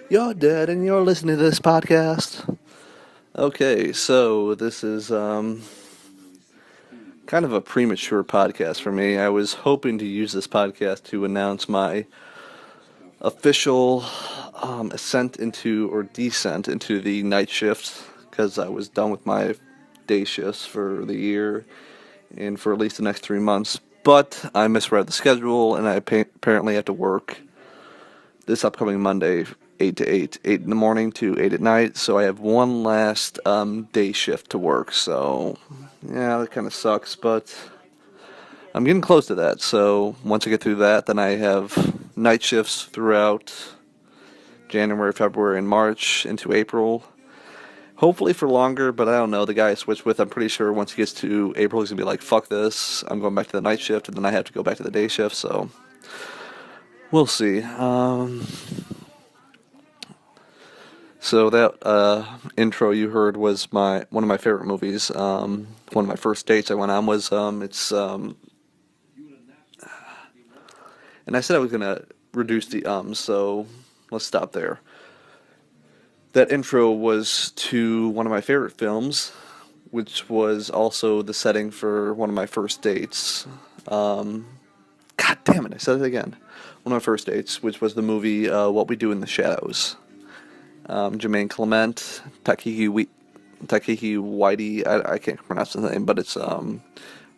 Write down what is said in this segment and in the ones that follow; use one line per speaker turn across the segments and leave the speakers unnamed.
You're dead and you're listening to this podcast. Okay, so this is kind of a premature podcast for me. I was hoping to use this podcast to announce my official ascent into or descent into the night shift because I was done with my day shifts for the year and for at least the next 3 months. But I misread the schedule and I apparently have to work this upcoming Monday, 8 to 8, 8 in the morning to 8 at night. So I have one last day shift to work. So, yeah, that kind of sucks, but I'm getting close to that. So once I get through that, then I have night shifts throughout January, February, and March into April. Hopefully for longer, but I don't know. The guy I switched with, I'm pretty sure once he gets to April, he's going to be like, fuck this. I'm going back to the night shift, and then I have to go back to the day shift. So we'll see. So that intro you heard was one of my favorite movies. One of my first dates I went on was and I said I was gonna reduce the so let's stop there. That intro was to one of my favorite films, which was also the setting for one of my first dates. God damn it! I said it again. One of my first dates, which was the movie What We Do in the Shadows. Jermaine Clement, Takehi Whitey. I can't pronounce the name, but it's a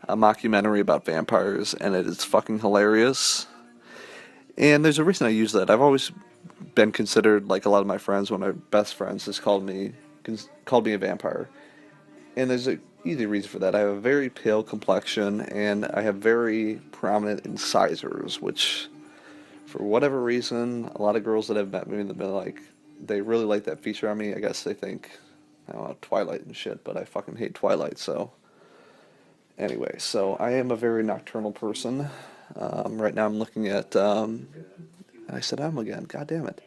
mockumentary about vampires, and it is fucking hilarious. And there's a reason I use that. I've always been considered, like a lot of my friends, one of my best friends has called me a vampire, and there's a easy reason for that. I have a very pale complexion, and I have very prominent incisors, which, for whatever reason, a lot of girls that have met me have been like, they really like that feature on me. I guess they think, I don't know, Twilight and shit, but I fucking hate Twilight, so. Anyway, so I am a very nocturnal person. Right now I'm looking at, I said I'm again, god damn it.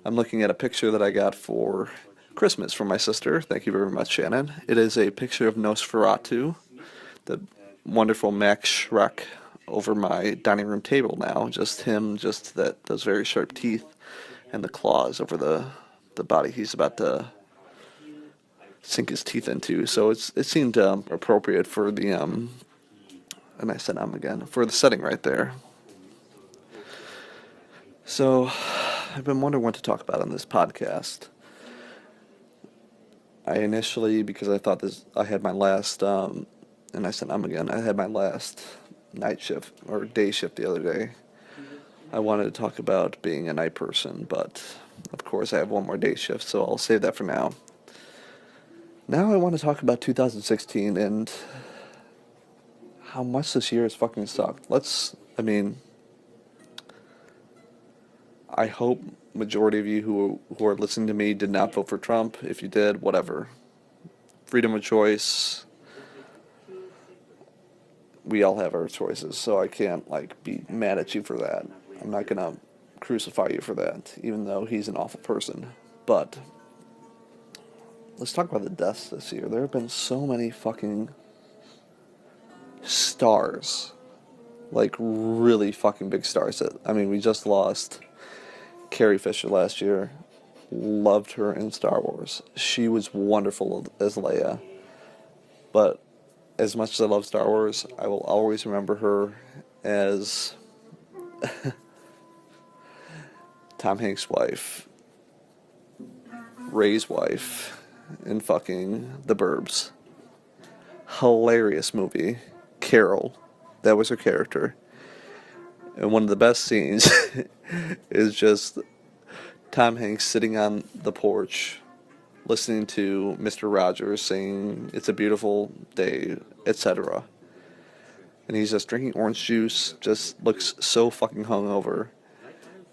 I'm looking at a picture that I got for Christmas from my sister. Thank you very much, Shannon. It is a picture of Nosferatu, the wonderful Max Schreck, over my dining room table now. Just him, just those very sharp teeth and the claws over the body he's about to sink his teeth into. So it seemed appropriate for the and I said again for the setting right there. So I've been wondering what to talk about on this podcast. I initially, because I thought I had my last and I said again, I had my last night shift or day shift the other day. I wanted to talk about being a night person, but of course I have one more day shift, so I'll save that for now. Now I want to talk about 2016 and how much this year has fucking sucked. I hope majority of you who are listening to me did not vote for Trump. If you did, whatever. Freedom of choice. We all have our choices, so I can't be mad at you for that. I'm not gonna crucify you for that, even though he's an awful person. But let's talk about the deaths this year. There have been so many fucking stars, like really fucking big stars. We just lost Carrie Fisher last year. Loved her in Star Wars. She was wonderful as Leia. But as much as I love Star Wars, I will always remember her as Tom Hanks' wife, Ray's wife, in fucking The Burbs. Hilarious movie. Carol, that was her character. And one of the best scenes is just Tom Hanks sitting on the porch listening to Mr. Rogers saying it's a beautiful day, etc. And he's just drinking orange juice, just looks so fucking hungover.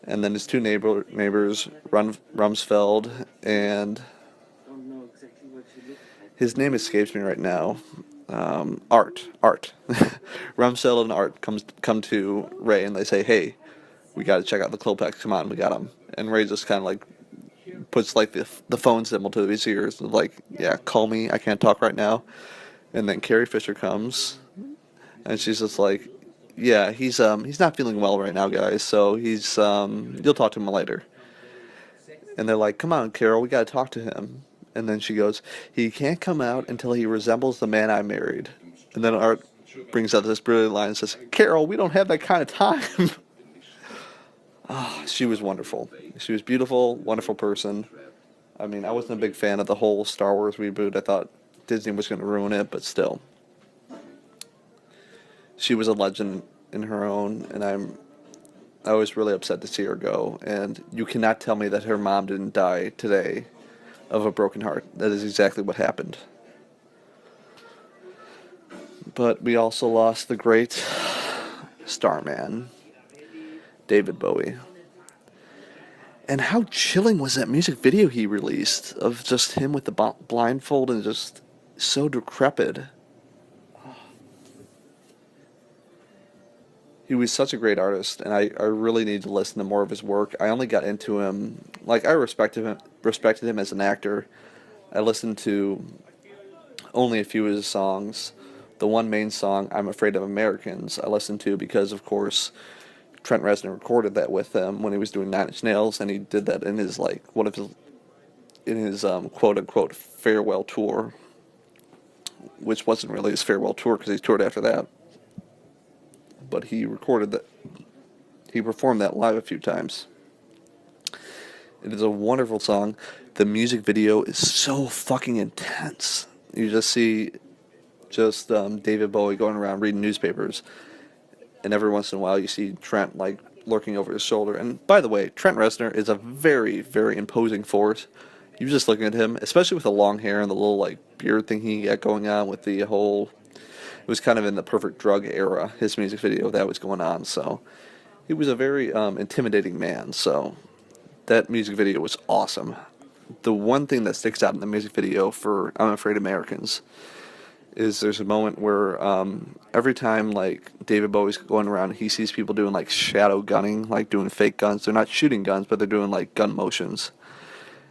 And then his two neighbors, Rumsfeld and his name escapes me right now. Art. Rumsfeld and Art come to Ray and they say, "Hey, we got to check out the Klopeks. Come on, we got him." And Ray just kind of puts the phone symbol to his ears, yeah, call me. I can't talk right now. And then Carrie Fisher comes, and she's just like, "Yeah, he's not feeling well right now, guys. So he's you'll talk to him later." And they're like, come on, Carol, we gotta talk to him. And then she goes, he can't come out until he resembles the man I married. And then Art brings out this brilliant line and says, Carol, we don't have that kind of time. She was wonderful. She was beautiful, wonderful person. I mean, I wasn't a big fan of the whole Star Wars reboot. I thought Disney was going to ruin it, but still. She was a legend in her own, and I was really upset to see her go. And you cannot tell me that her mom didn't die today of a broken heart. That is exactly what happened. But we also lost the great Starman, David Bowie. And how chilling was that music video he released of just him with the blindfold and just so decrepit. He was such a great artist, and I really need to listen to more of his work. I only got into him, like, I respected him as an actor. I listened to only a few of his songs. The one main song, I'm Afraid of Americans, I listened to because, of course, Trent Reznor recorded that with him when he was doing Nine Inch Nails, and he did that in his, like, quote-unquote farewell tour, which wasn't really his farewell tour because he toured after that. But he recorded that. He performed that live a few times. It is a wonderful song. The music video is so fucking intense. You just see David Bowie going around reading newspapers, and every once in a while you see Trent like lurking over his shoulder. And by the way, Trent Reznor is a very, very imposing force. You just looking at him, especially with the long hair and the little like beard thing he got going on with the whole. It was kind of in the Perfect Drug era, his music video that was going on. So he was a very intimidating man. So that music video was awesome. The one thing that sticks out in the music video for I'm Afraid of Americans is there's a moment where every time like David Bowie's going around, he sees people doing like shadow gunning, like doing fake guns. They're not shooting guns, but they're doing like gun motions.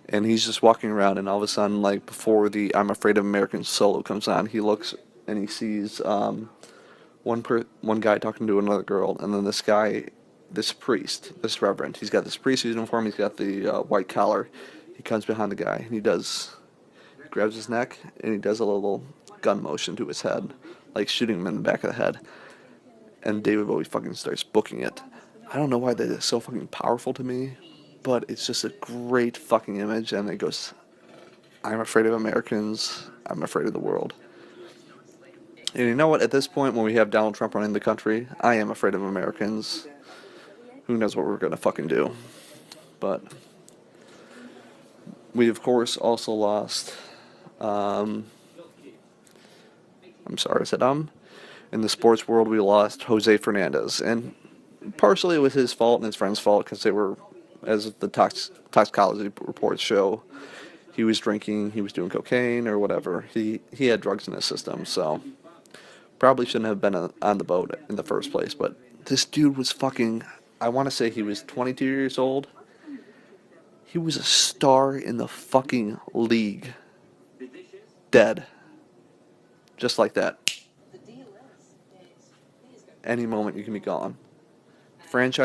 And he's just walking around, and all of a sudden, like before the I'm Afraid of Americans solo comes on, he looks and he sees one guy talking to another girl, and then this priest, this reverend, he's got this priest uniform, he's got the white collar. He comes behind the guy, and he grabs his neck, and he does a little gun motion to his head, like shooting him in the back of the head. And David Bowie fucking starts booking it. I don't know why that is so fucking powerful to me, but it's just a great fucking image, and it goes, I'm afraid of Americans, I'm afraid of the world. And you know what, at this point, when we have Donald Trump running the country, I am afraid of Americans. Who knows what we're gonna fucking do. But we, of course, also lost, I'm sorry, I said in the sports world, we lost Jose Fernandez. And partially it was his fault and his friend's fault, because they were, as the toxicology reports show, he was drinking, he was doing cocaine or whatever. He had drugs in his system, so probably shouldn't have been on the boat in the first place. But this dude was fucking, I want to say he was 22 years old. He was a star in the fucking league. Dead. Just like that. Any moment you can be gone. Franchise